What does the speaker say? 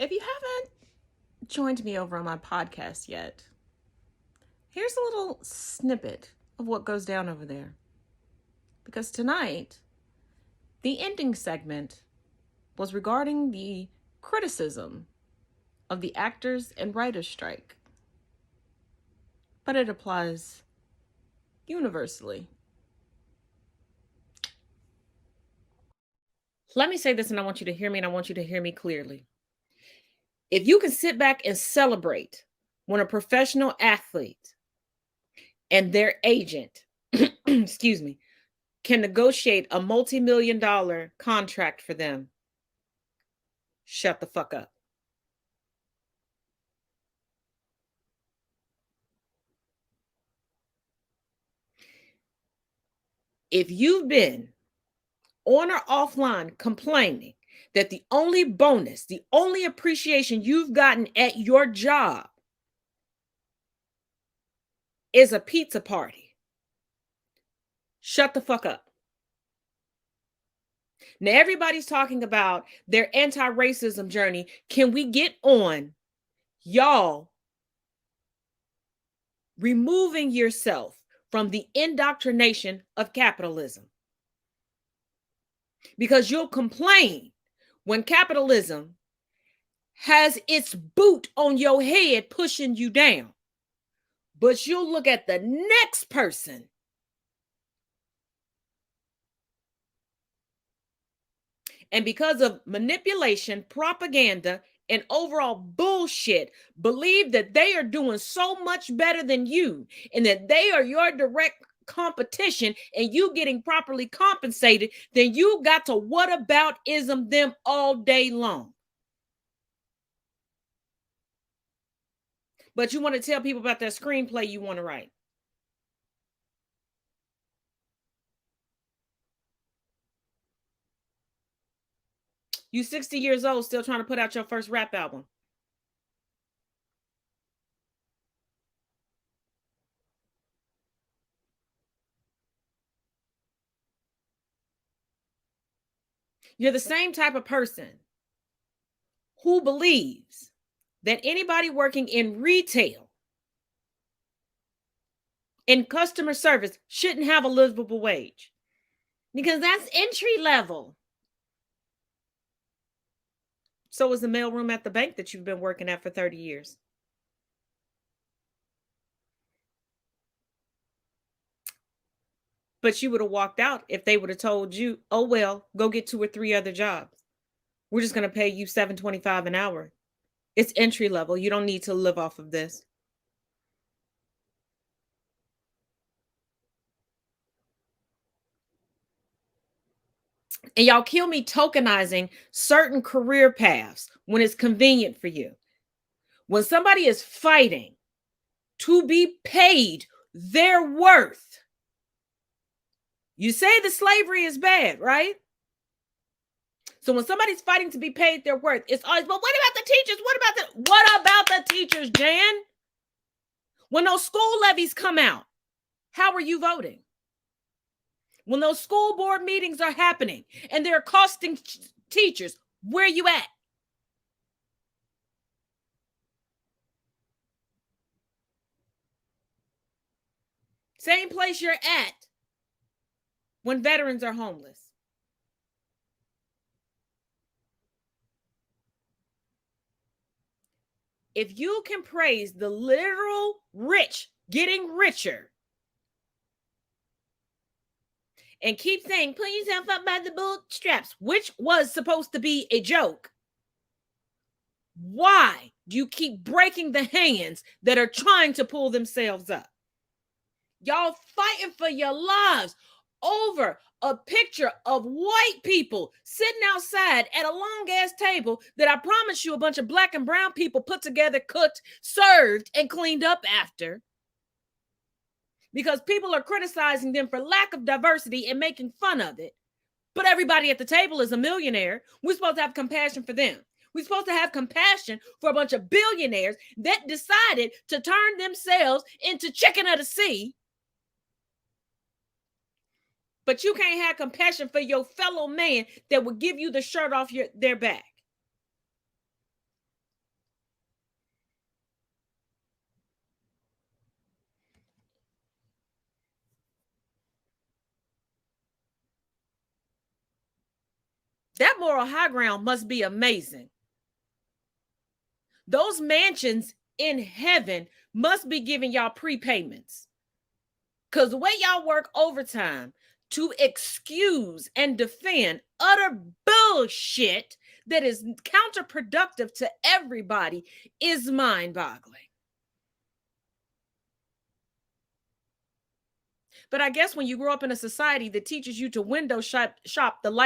If you haven't joined me over on my podcast yet, here's a little snippet of what goes down over there. Because tonight, the ending segment was regarding the criticism of the actors and writers strike, but it applies universally. Let me say this, and I want you to hear me, and I want you to hear me clearly. If you can sit back and celebrate when a professional athlete and their agent, excuse me, can negotiate a multi-million-dollar contract for them, shut the fuck up. If you've been on or offline complaining that the only bonus, the only appreciation you've gotten at your job is a pizza party, shut the fuck up. Now, everybody's talking about their anti-racism journey. Can we get on y'all removing yourself from the indoctrination of capitalism? Because you'll complain when capitalism has its boot on your head pushing you down. But you'll look at the next person and because of manipulation, propaganda, and overall bullshit, believe that they are doing so much better than you and that they are your direct competition and you getting properly compensated, then you got to whataboutism them all day long. But you want to tell people about that screenplay you want to write. You 60 years old still trying to put out your first rap album. You're the same type of person who believes that anybody working in retail, in customer service, shouldn't have a livable wage because that's entry level. So is the mailroom at the bank that you've been working at for 30 years. But you would have walked out if they would have told you, oh, well, go get 2 or 3 other jobs. We're just going to pay you $7.25 an hour. It's entry level. You don't need to live off of this. And y'all kill me tokenizing certain career paths when it's convenient for you. When somebody is fighting to be paid their worth, you say the slavery is bad, right? So when somebody's fighting to be paid their worth, it's always, but what about the teachers? What about the teachers, Jan? When those school levies come out, how are you voting? When those school board meetings are happening and they're costing teachers, where are you at? Same place you're at when veterans are homeless. If you can praise the literal rich getting richer and keep saying, pull yourself up by the bootstraps, which was supposed to be a joke, why do you keep breaking the hands that are trying to pull themselves up? Y'all fighting for your lives over a picture of white people sitting outside at a long ass table that I promise you a bunch of black and brown people put together, cooked, served, and cleaned up after. Because people are criticizing them for lack of diversity and making fun of it. But everybody at the table is a millionaire. We're supposed to have compassion for them. We're supposed to have compassion for a bunch of billionaires that decided to turn themselves into chicken of the sea. But you can't have compassion for your fellow man that will give you the shirt off their back. That moral high ground must be amazing. Those mansions in heaven must be giving y'all prepayments. Because the way y'all work overtime to excuse and defend utter bullshit that is counterproductive to everybody is mind-boggling. But I guess when you grow up in a society that teaches you to window shop the light